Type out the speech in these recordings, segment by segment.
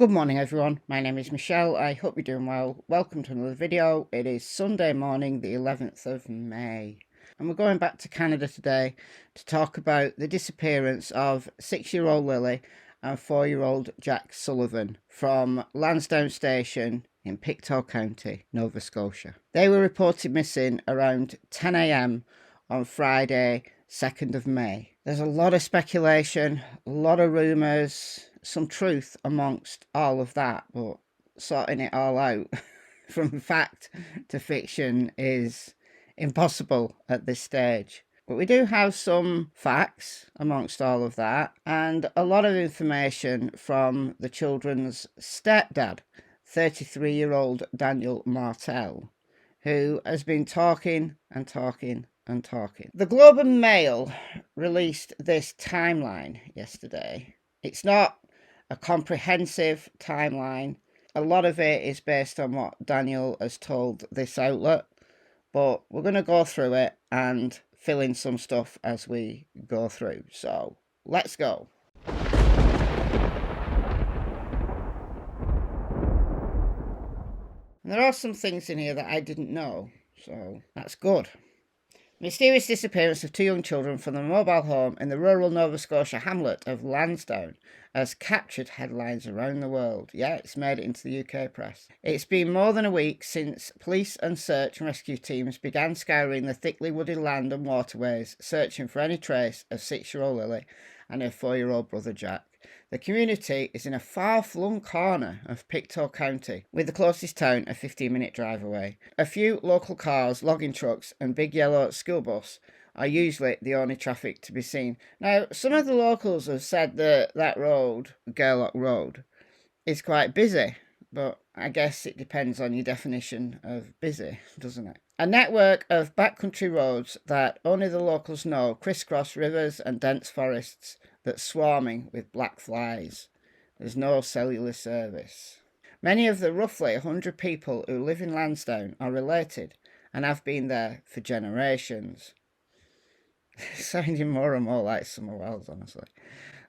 Good morning everyone, my name is Michelle, I hope you're doing well. Welcome to another video. It is Sunday morning the 11th of May and we're going back to Canada today to talk about the disappearance of 6-year-old Lilly and 4-year-old Jack Sullivan from Lansdowne Station in Pictou County, Nova Scotia. They were reported missing around 10 a.m. on Friday 2nd of May. There's a lot of speculation, a lot of rumours, some truth amongst all of that, but sorting it all out from fact to fiction is impossible at this stage. But we do have some facts amongst all of that and a lot of information from the children's stepdad, 33-year-old Daniel Martel, who has been talking and talking and talking. The Globe and Mail released this timeline yesterday. It's not a comprehensive timeline. A lot of it is based on what Daniel has told this outlet, but we're going to go through it and fill in some stuff as we go through. So let's go. And there are some things in here that I didn't know, so that's good. Mysterious disappearance of 2 young children from the mobile home in the rural Nova Scotia hamlet of Lansdowne has captured headlines around the world. Yeah, it's made it into the UK press. It's been more than a week since police and search and rescue teams began scouring the thickly wooded land and waterways, searching for any trace of 6-year-old Lilly and her 4-year-old brother Jack. The community is in a far-flung corner of Pictou County, with the closest town a 15-minute drive away. A few local cars, logging trucks and big yellow school bus are usually the only traffic to be seen. Now, some of the locals have said that that road, Gairloch Road, is quite busy, but I guess it depends on your definition of busy, doesn't it? A network of backcountry roads that only the locals know crisscross rivers and dense forests that's swarming with black flies. There's no cellular service. Many of the roughly 100 people who live in Lansdowne are related and have been there for generations. Sounding more and more like Summer Wells, honestly.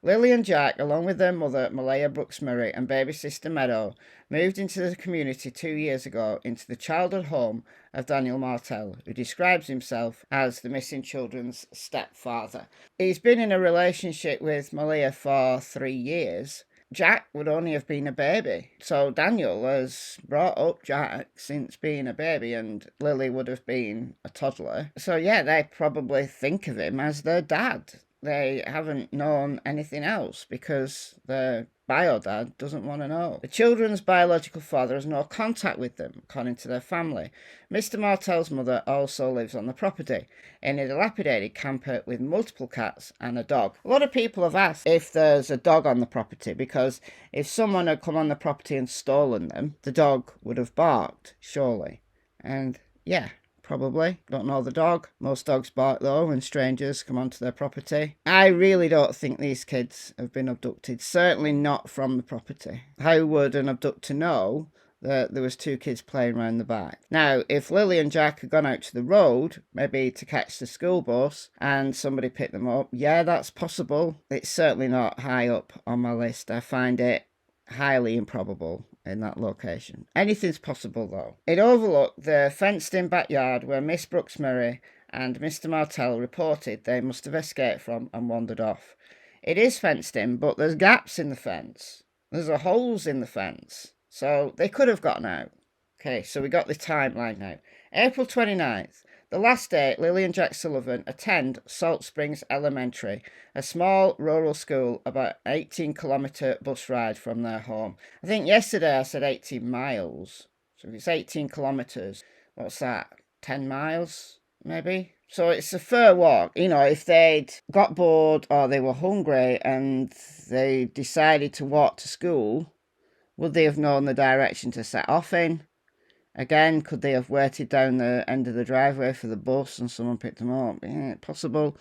Lilly and Jack, along with their mother, Malaya Brooks-Murray, and baby sister Meadow, moved into the community 2 years ago into the childhood home of Daniel Martel, who describes himself as the missing children's stepfather. He's been in a relationship with Malaya for 3 years. Jack would only have been a baby. So Daniel has brought up Jack since being a baby, and Lilly would have been a toddler. So yeah, they probably think of him as their dad. They haven't known anything else because their bio dad doesn't want to know. The children's biological father has no contact with them, according to their family. Mr. Martel's mother also lives on the property in a dilapidated camper with multiple cats and a dog. A lot of people have asked if there's a dog on the property because if someone had come on the property and stolen them, the dog would have barked, surely. And yeah, probably. Don't know the dog. Most dogs bark though when strangers come onto their property. I really don't think these kids have been abducted. Certainly not from the property. How would an abductor know that there was 2 kids playing around the back? Now, if Lilly and Jack had gone out to the road, maybe to catch the school bus, and somebody picked them up, yeah, that's possible. It's certainly not high up on my list. I find it highly improbable in that location. Anything's possible though. It overlooked the fenced-in backyard where Miss Brooks-Murray and Mr. Martel reported they must have escaped from and wandered off. It is fenced in, but there's gaps in the fence. There's holes in the fence. So they could have gotten out. Okay, so we got the timeline now. April 29th. The last day, Lilly and Jack Sullivan attend Salt Springs Elementary, a small rural school about an 18-kilometre bus ride from their home. I think yesterday I said 18 miles. So if it's 18 kilometres, what's that? 10 miles, maybe? So it's a fair walk. You know, if they'd got bored or they were hungry and they decided to walk to school, would they have known the direction to set off in? Again, could they have waited down the end of the driveway for the bus and someone picked them up? Yeah, possible.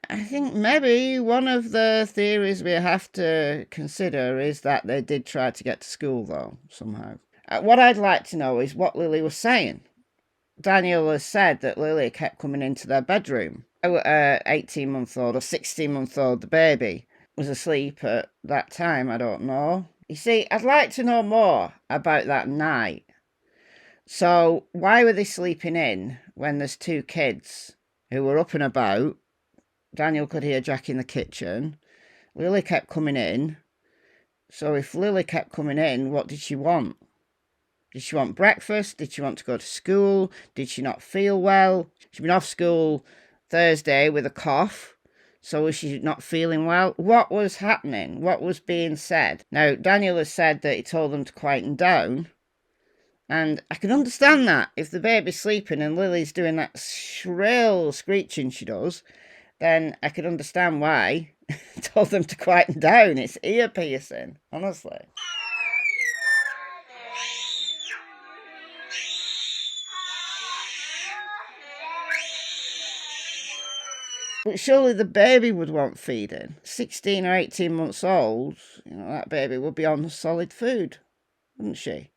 I think maybe one of the theories we have to consider is that they did try to get to school, though, somehow. What I'd like to know is what Lilly was saying. Daniel has said that Lilly kept coming into their bedroom. 18-month-old or 16-month-old, the baby, was asleep at that time, I don't know. You see, I'd like to know more about that night. So, why were they sleeping in when there's two kids who were up and about? Daniel could hear Jack in the kitchen. Lilly kept coming in. So, if Lilly kept coming in, what did she want? Did she want breakfast? Did she want to go to school? Did she not feel well? She'd been off school Thursday with a cough. So was she not feeling well? What was happening? What was being said? Now, Daniel has said that he told them to quieten down. And I can understand that. If the baby's sleeping and Lily's doing that shrill screeching she does, then I can understand why he told them to quieten down. It's ear piercing, honestly. But surely the baby would want feeding. 16 or 18 months old, that baby would be on solid food, wouldn't she?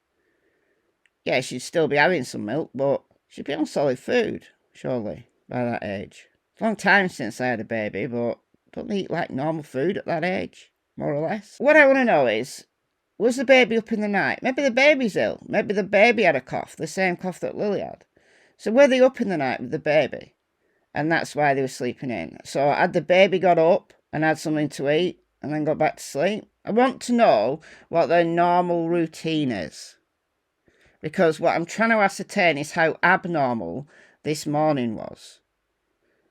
Yeah, she'd still be having some milk, but she'd be on solid food, surely, by that age. It's a long time since I had a baby, but don't they eat like normal food at that age, more or less? What I want to know is, was the baby up in the night? Maybe the baby's ill. Maybe the baby had a cough, the same cough that Lily had. So were they up in the night with the baby? And that's why they were sleeping in. So had the baby got up and had something to eat and then got back to sleep? I want to know what their normal routine is. Because what I'm trying to ascertain is how abnormal this morning was.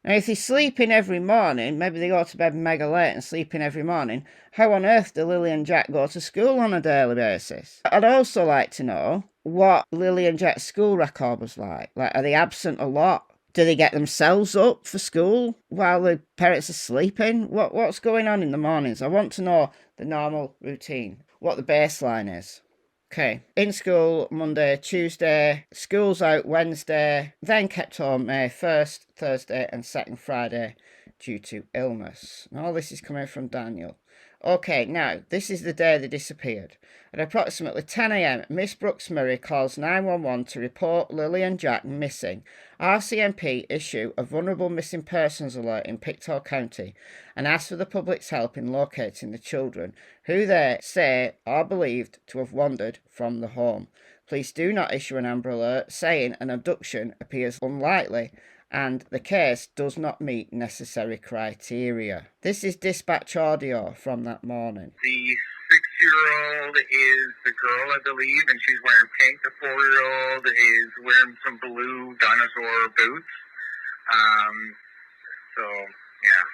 Now, if they're sleeping every morning, maybe they go to bed mega late and sleeping every morning, how on earth do Lily and Jack go to school on a daily basis? I'd also like to know what Lily and Jack's school record was like. Like, are they absent a lot? Do they get themselves up for school while the parents are sleeping? What's going on in the mornings? I want to know the normal routine, what the baseline is. Okay, in school Monday, Tuesday, school's out Wednesday, then kept home May 1st, Thursday and 2nd Friday due to illness. And all this is coming from Daniel. Okay, now, this is the day they disappeared. At approximately 10 a.m, Miss Brooks Murray calls 911 to report Lily and Jack missing. RCMP issue a vulnerable missing persons alert in Pictou County and ask for the public's help in locating the children, who they say are believed to have wandered from the home. Please do not issue an Amber Alert saying an abduction appears unlikely and the case does not meet necessary criteria. This is dispatch audio from that morning. The 6-year-old is the girl, I believe, and she's wearing pink. The 4-year-old is wearing some blue dinosaur boots.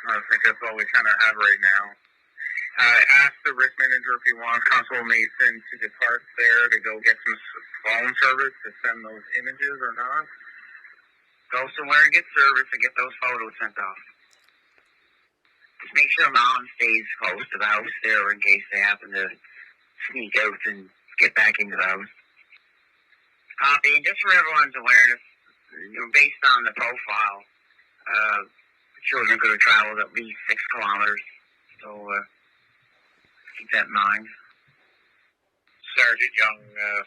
I think that's all we kind of have right now. I asked the risk manager if he wants Constable Mason to depart there to go get some phone service to send those images or not. Go somewhere and get service and get those photos sent off. Just make sure Mom stays close to the house there in case they happen to sneak out and get back into the house. Copy. And just for everyone's awareness, based on the profile, children could have traveled at least 6 kilometers. So keep that in mind. Sergeant Young,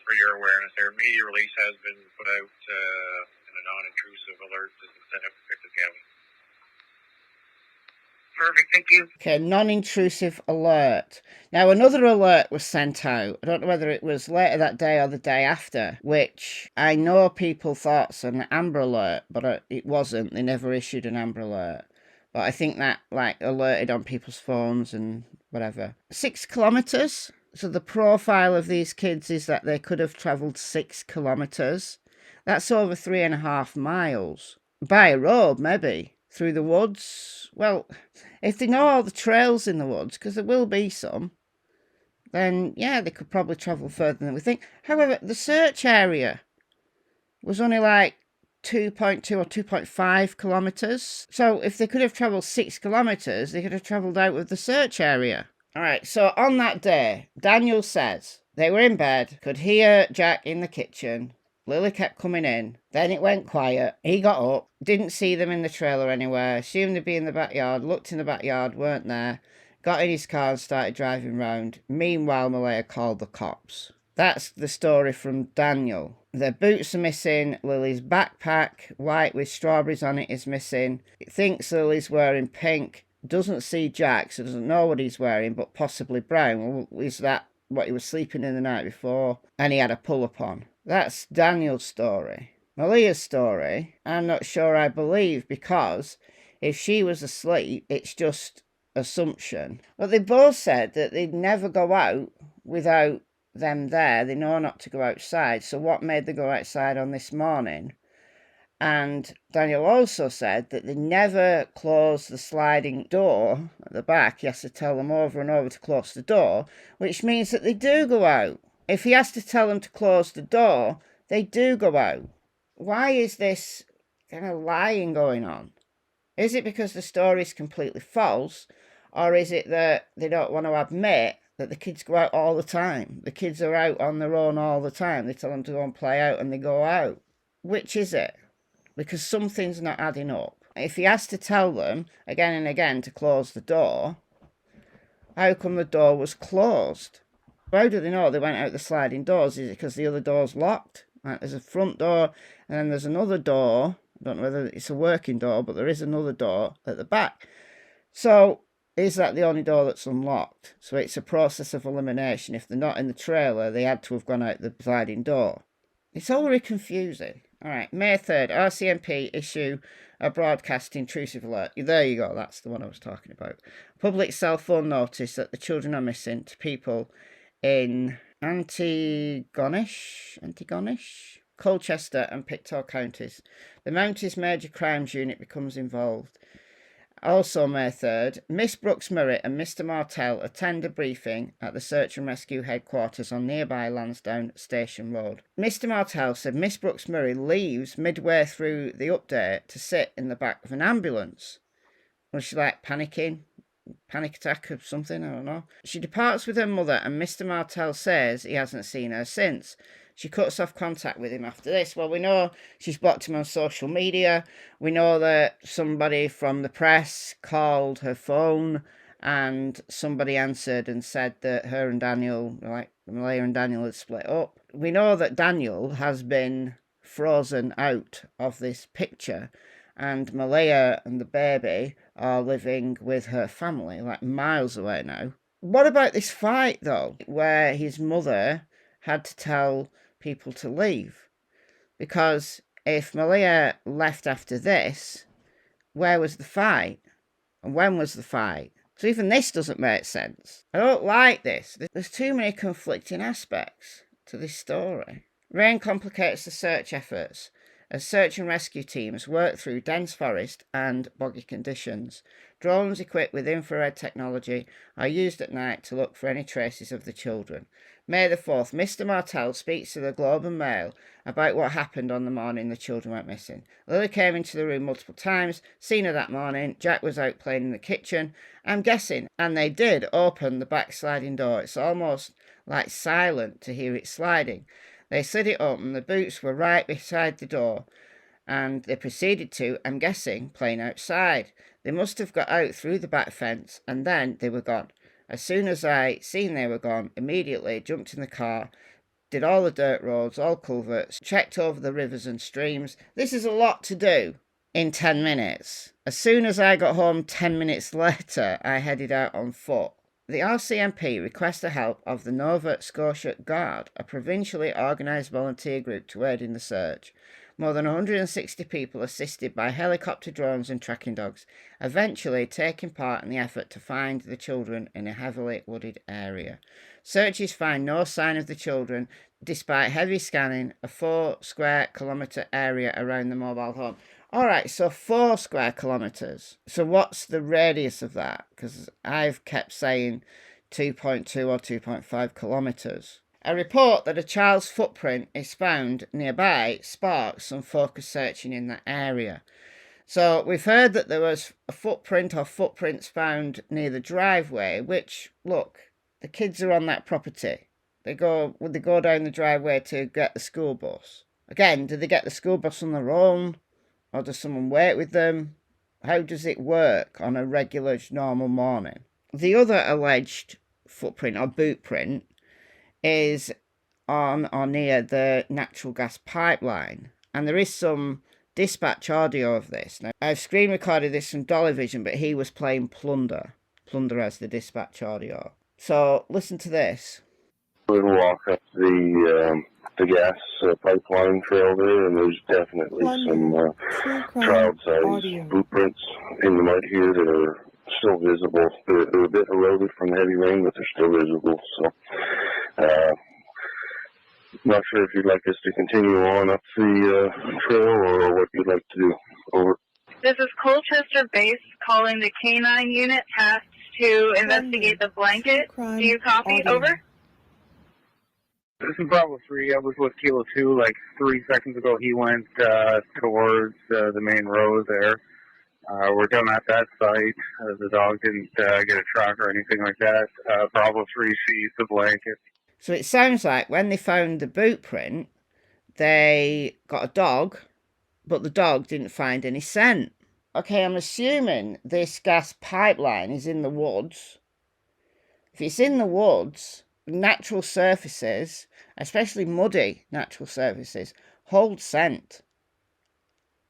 for your awareness, their media release has been put out and a non-intrusive alert has been sent out to Pictou County. Perfect, thank you. Okay, non-intrusive alert. Now, another alert was sent out. I don't know whether it was later that day or the day after, which I know people thought was an Amber Alert, but it wasn't. They never issued an Amber Alert. But I think that, alerted on people's phones and whatever. 6 kilometres? So the profile of these kids is that they could have travelled 6 kilometres. That's over 3.5 miles. By a road, maybe. Through the woods. Well, if they know all the trails in the woods, because there will be some, then, yeah, they could probably travel further than we think. However, the search area was only 2.2 or 2.5 kilometres. So if they could have travelled 6 kilometres, they could have travelled out of the search area. All right, so on that day, Daniel says they were in bed, could hear Jack in the kitchen. Lily kept coming in. Then it went quiet. He got up, didn't see them in the trailer anywhere, assumed they'd be in the backyard, looked in the backyard, weren't there, got in his car and started driving round. Meanwhile, Malaya called the cops. That's the story from Daniel. Their boots are missing. Lily's backpack, white with strawberries on it, is missing. It thinks Lily's wearing pink. Doesn't see Jack, so doesn't know what he's wearing, but possibly brown. Well, is that what he was sleeping in the night before, and he had a pull-up on. That's Daniel's story. Malia's story, I'm not sure I believe, because if she was asleep, it's just assumption. But they both said that they'd never go out without them there. They know not to go outside. So what made them go outside on this morning? And Daniel also said that they never closed the sliding door at the back. He has to tell them over and over to close the door, which means that they do go out. If he has to tell them to close the door, they do go out. Why is this kind of lying going on? Is it because the story is completely false, or is it that they don't want to admit that the kids go out all the time? The kids are out on their own all the time. They tell them to go and play out and they go out. Which is it? Because something's not adding up. If he has to tell them again and again to close the door, how come the door was closed? How do they know they went out the sliding doors? Is it because the other door's locked? Like, there's a front door and then there's another door. I don't know whether it's a working door, but there is another door at the back. So is that the only door that's unlocked? So it's a process of elimination. If they're not in the trailer, they had to have gone out the sliding door. It's all very confusing. All right, May 3rd, RCMP issue a broadcast intrusive alert. There you go, that's the one I was talking about. Public cell phone notice that the children are missing to people in Antigonish, Colchester and Pictou counties. The Mounties Major Crimes Unit becomes involved. Also May 3rd, Miss Brooks-Murray and Mr. Martell attend a briefing at the Search and Rescue headquarters on nearby Lansdowne Station Road. Mr. Martell said Miss Brooks-Murray leaves midway through the update to sit in the back of an ambulance. Was she like panicking? Panic attack or something? I don't know. She departs with her mother and Mr. Martell says he hasn't seen her since. She cuts off contact with him after this. Well, we know she's blocked him on social media. We know that somebody from the press called her phone and somebody answered and said that her and Daniel, like Malia and Daniel, had split up. We know that Daniel has been frozen out of this picture and Malia and the baby are living with her family, like miles away now. What about this fight, though, where his mother had to tell people to leave? Because if Malia left after this, where was the fight? And when was the fight? So even this doesn't make sense. I don't like this. There's too many conflicting aspects to this story. Rain complicates the search efforts as search and rescue teams work through dense forest and boggy conditions. Drones equipped with infrared technology are used at night to look for any traces of the children. May the 4th, Mr. Martell speaks to the Globe and Mail about what happened on the morning the children went missing. Lily came into the room multiple times, seen her that morning. Jack was out playing in the kitchen, I'm guessing, and they did open the back sliding door. It's almost like silent to hear it sliding. They slid it open, the boots were right beside the door, and they proceeded to, I'm guessing, playing outside. They must have got out through the back fence, and then they were gone. As soon as I seen they were gone, immediately jumped in the car, did all the dirt roads, all culverts, checked over the rivers and streams. This is a lot to do in 10 minutes. As soon as I got home 10 minutes later, I headed out on foot. The RCMP requests the help of the Nova Scotia Guard, a provincially organised volunteer group to aid in the search. More than 160 people assisted by helicopter drones and tracking dogs, eventually taking part in the effort to find the children in a heavily wooded area. Searchers find no sign of the children, despite heavy scanning a 4 square kilometre area around the mobile home. Alright, so 4 square kilometres. So what's the radius of that? Because I've kept saying 2.2 or 2.5 kilometres. A report that a child's footprint is found nearby sparks some focused searching in that area. So we've heard that there was a footprint or footprints found near the driveway, which, look, the kids are on that property. Would they go down the driveway to get the school bus? Again, do they get the school bus on their own? Or does someone wait with them? How does it work on a regular, normal morning? The other alleged footprint or boot print is on or near the natural gas pipeline. And there is some dispatch audio of this. Now, I've screen recorded this from Dolly Vision, but he was playing Plunder. Plunder as the dispatch audio. So, listen to this. little walk up the gas pipeline trail there, and there's definitely some child-sized footprints in the mud here that are still visible. They're a bit eroded from the heavy rain, but they're still visible. So, not sure if you'd like us to continue on up the trail or what you'd like to do. Over. This is Colchester Base calling the K-9 unit tasked to investigate the blanket. Do you copy? Over. This is Bravo 3. I was with Kilo 2 like 3 seconds ago. He went towards the main road there. We're done at that site. The dog didn't get a track or anything like that. Bravo 3 sees the blanket. So it sounds like when they found the boot print, they got a dog, but the dog didn't find any scent. Okay, I'm assuming this gas pipeline is in the woods. If it's in the woods, natural surfaces, especially muddy natural surfaces, hold scent.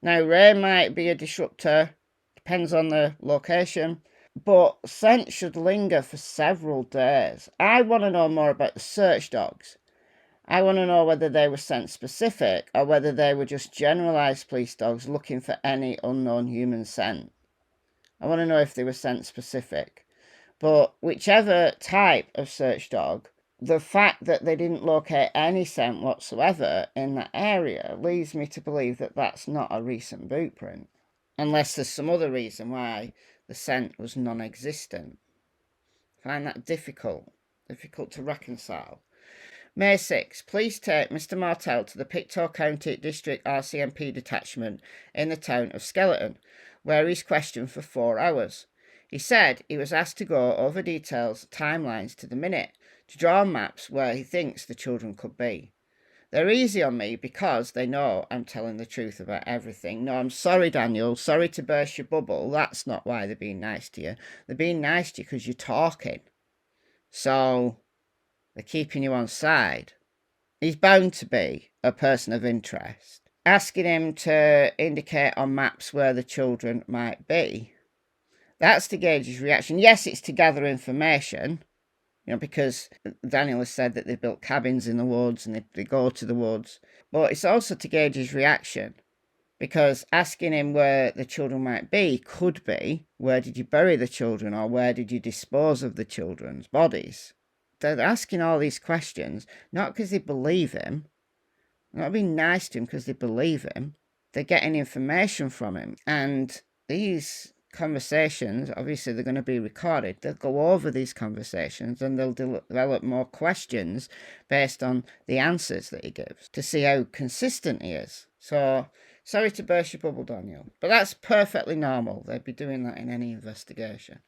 Now, rain might be a disruptor, depends on the location, but scent should linger for several days. I want to know more about the search dogs. I want to know whether they were scent specific or whether they were just generalised police dogs looking for any unknown human scent. I want to know if they were scent specific. But whichever type of search dog, the fact that they didn't locate any scent whatsoever in that area leads me to believe that that's not a recent boot print. Unless there's some other reason why the scent was non-existent. I find that difficult to reconcile. May 6. Please take Mr. Martell to the Pictou County District RCMP detachment in the town of Skeleton, where he's questioned for 4 hours. He said he was asked to go over details, timelines to the minute, to draw maps where he thinks the children could be. They're easy on me because they know I'm telling the truth about everything. No, I'm sorry, Daniel. Sorry to burst your bubble. That's not why they're being nice to you. They're being nice to you because you're talking. So they're keeping you on side. He's bound to be a person of interest. Asking him to indicate on maps where the children might be. That's to gauge his reaction. Yes, it's to gather information. Because Daniel has said that they built cabins in the woods and they go to the woods. But it's also to gauge his reaction. Because asking him where the children might be could be, where did you bury the children or where did you dispose of the children's bodies? They're asking all these questions, not because they believe him, not being nice to him because they believe him. They're getting information from him. And these conversations, obviously they're going to be recorded. They'll go over these conversations and they'll develop more questions based on the answers that he gives to see how consistent he is. So, sorry to burst your bubble, Daniel, but that's perfectly normal. They'd be doing that in any investigation.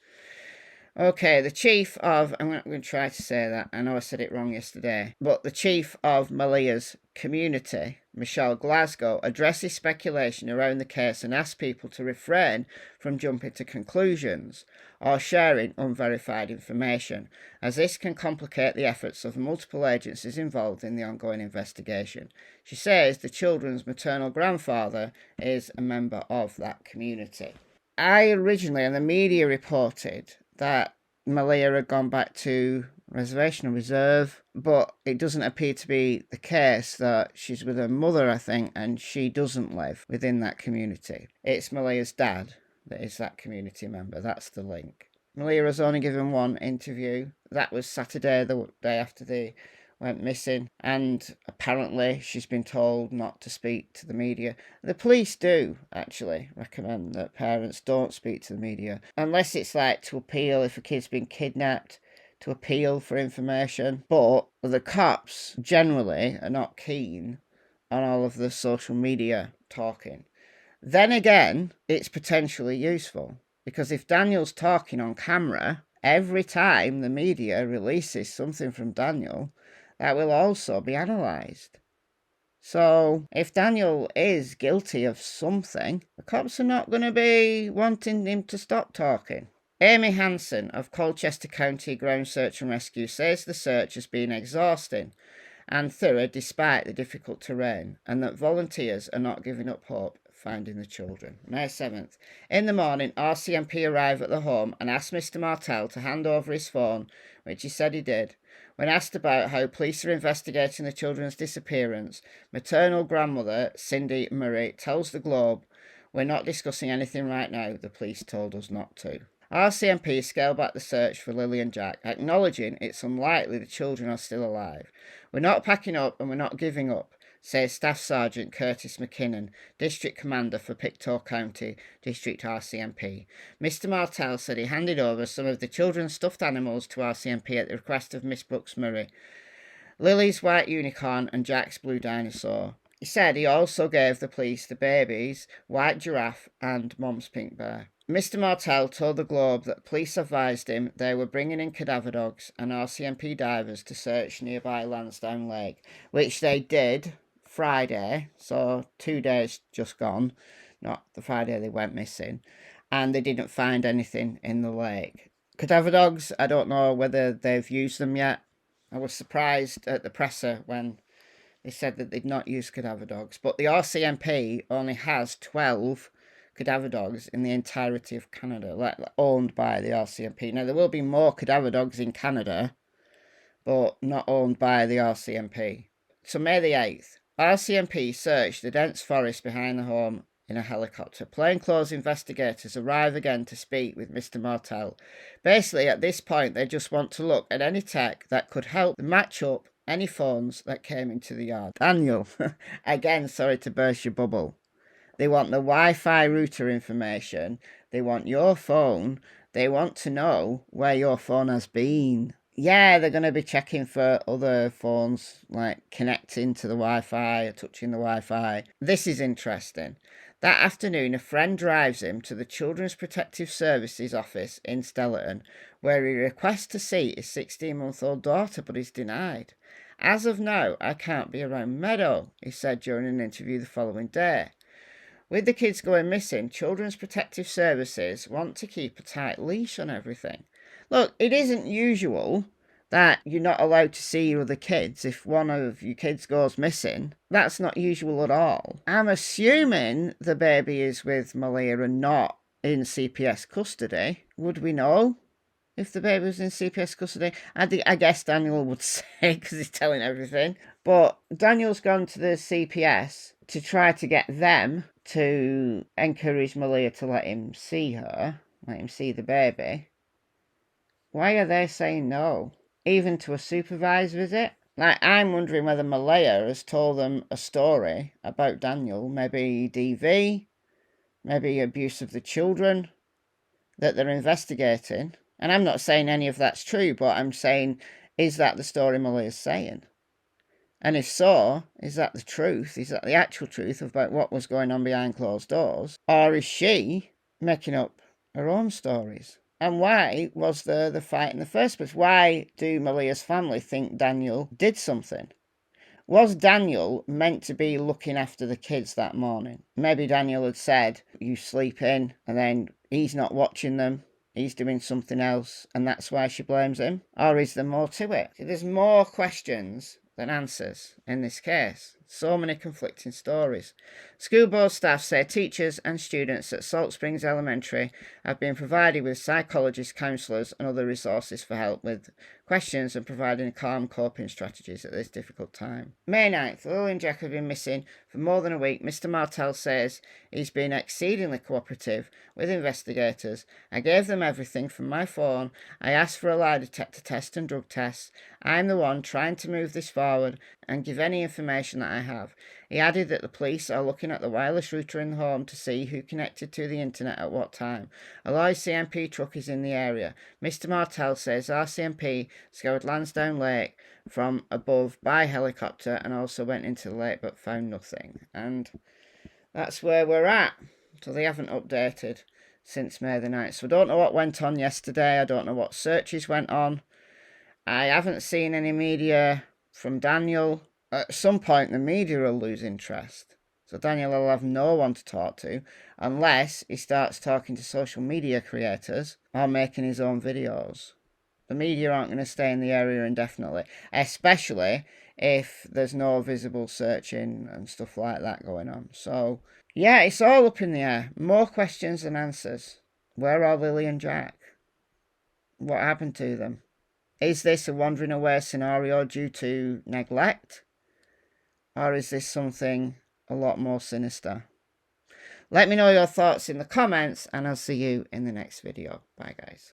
Okay, the chief of, I'm not going to try to say that, I know I said it wrong yesterday, but the chief of Malia's community, Michelle Glasgow, addresses speculation around the case and asks people to refrain from jumping to conclusions or sharing unverified information, as this can complicate the efforts of multiple agencies involved in the ongoing investigation. She says the children's maternal grandfather is a member of that community. I originally, and the media reported that Malia had gone back to reservation or reserve, but it doesn't appear to be the case. That she's with her mother, I think, and she doesn't live within that community. It's Malia's dad that is that community member. That's the link. Malia has only given one interview. That was Saturday, the day after they went missing, and apparently she's been told not to speak to the media. The police do actually recommend that parents don't speak to the media unless it's like to appeal if a kid's been kidnapped, to appeal for information. But the cops generally are not keen on all of the social media talking. Then again, it's potentially useful, because if Daniel's talking on camera every time the media releases something from Daniel, that will also be analysed. So if Daniel is guilty of something, the cops are not going to be wanting him to stop talking. Amy Hansen of Colchester County Ground Search and Rescue says the search has been exhausting and thorough despite the difficult terrain, and that volunteers are not giving up hope finding the children. May 7th. In the morning, RCMP arrived at the home and asked Mr. Martell to hand over his phone, which he said he did. When asked about how police are investigating the children's disappearance, maternal grandmother Cindy Murray tells the Globe, "We're not discussing anything right now. The police told us not to." RCMP scaled back the search for Lilly and Jack, acknowledging it's unlikely the children are still alive. "We're not packing up and we're not giving up," says Staff Sergeant Curtis McKinnon, District Commander for Pictou County District RCMP. Mr. Martell said he handed over some of the children's stuffed animals to RCMP at the request of Miss Brooks Murray, Lily's white unicorn and Jack's blue dinosaur. He said he also gave the police the babies, white giraffe and Mom's pink bear. Mr. Martell told the Globe that police advised him they were bringing in cadaver dogs and RCMP divers to search nearby Lansdowne Lake, which they did Friday, so 2 days just gone, not the Friday they went missing, and they didn't find anything in the lake. Cadaver dogs, I don't know whether they've used them yet. I was surprised at the presser when they said that they'd not used cadaver dogs, but the RCMP only has 12 cadaver dogs in the entirety of Canada, owned by the RCMP. Now, there will be more cadaver dogs in Canada, but not owned by the RCMP. So, May the 8th, RCMP searched the dense forest behind the home in a helicopter. Plainclothes investigators arrive again to speak with Mr. Martell. Basically, at this point, they just want to look at any tech that could help match up any phones that came into the yard. Daniel, again, sorry to burst your bubble. They want the Wi-Fi router information. They want your phone. They want to know where your phone has been. Yeah, they're going to be checking for other phones, like connecting to the Wi-Fi or touching the Wi-Fi. This is interesting. That afternoon, a friend drives him to the Children's Protective Services office in Stellarton, where he requests to see his 16-month-old daughter, but is denied. "As of now, I can't be around Meadow," he said during an interview the following day. With the kids going missing, Children's Protective Services want to keep a tight leash on everything. Look, it isn't usual that you're not allowed to see your other kids if one of your kids goes missing. That's not usual at all. I'm assuming the baby is with Malia and not in CPS custody. Would we know if the baby was in CPS custody? I guess Daniel would say, because he's telling everything. But Daniel's gone to the CPS to try to get them to encourage Malia to let him see her, let him see the baby. Why are they saying no? Even to a supervised visit? Like, I'm wondering whether Malia has told them a story about Daniel, maybe DV, maybe abuse of the children that they're investigating. And I'm not saying any of that's true, but I'm saying, is that the story Malia's saying? And if so, is that the truth? Is that the actual truth about what was going on behind closed doors? Or is she making up her own stories? And why was there the fight in the first place? Why do Malia's family think Daniel did something? Was Daniel meant to be looking after the kids that morning? Maybe Daniel had said, "You sleep in," and then he's not watching them. He's doing something else, and that's why she blames him? Or is there more to it? There's more questions than answers in this case. So many conflicting stories. School board staff say teachers and students at Salt Springs Elementary have been provided with psychologists, counsellors and other resources for help with questions and providing calm coping strategies at this difficult time. May 9th, Lilly and Jack have been missing for more than a week. Mr. Martell says he's been exceedingly cooperative with investigators. "I gave them everything from my phone. I asked for a lie detector test and drug tests. I'm the one trying to move this forward and give any information that I have." He added that the police are looking at the wireless router in the home to see who connected to the internet at what time. A Lloyd CMP truck is in the area. Mr. Martell says RCMP scoured Lansdowne Lake from above by helicopter and also went into the lake but found nothing. And that's where we're at. So they haven't updated since May the 9th. So I don't know what went on yesterday. I don't know what searches went on. I haven't seen any media from Daniel. At some point, the media will lose interest. So Daniel will have no one to talk to unless he starts talking to social media creators or making his own videos. The media aren't going to stay in the area indefinitely, especially if there's no visible searching and stuff like that going on. So, yeah, it's all up in the air. More questions than answers. Where are Lilly and Jack? What happened to them? Is this a wandering away scenario due to neglect? Or is this something a lot more sinister? Let me know your thoughts in the comments, and I'll see you in the next video. Bye, guys.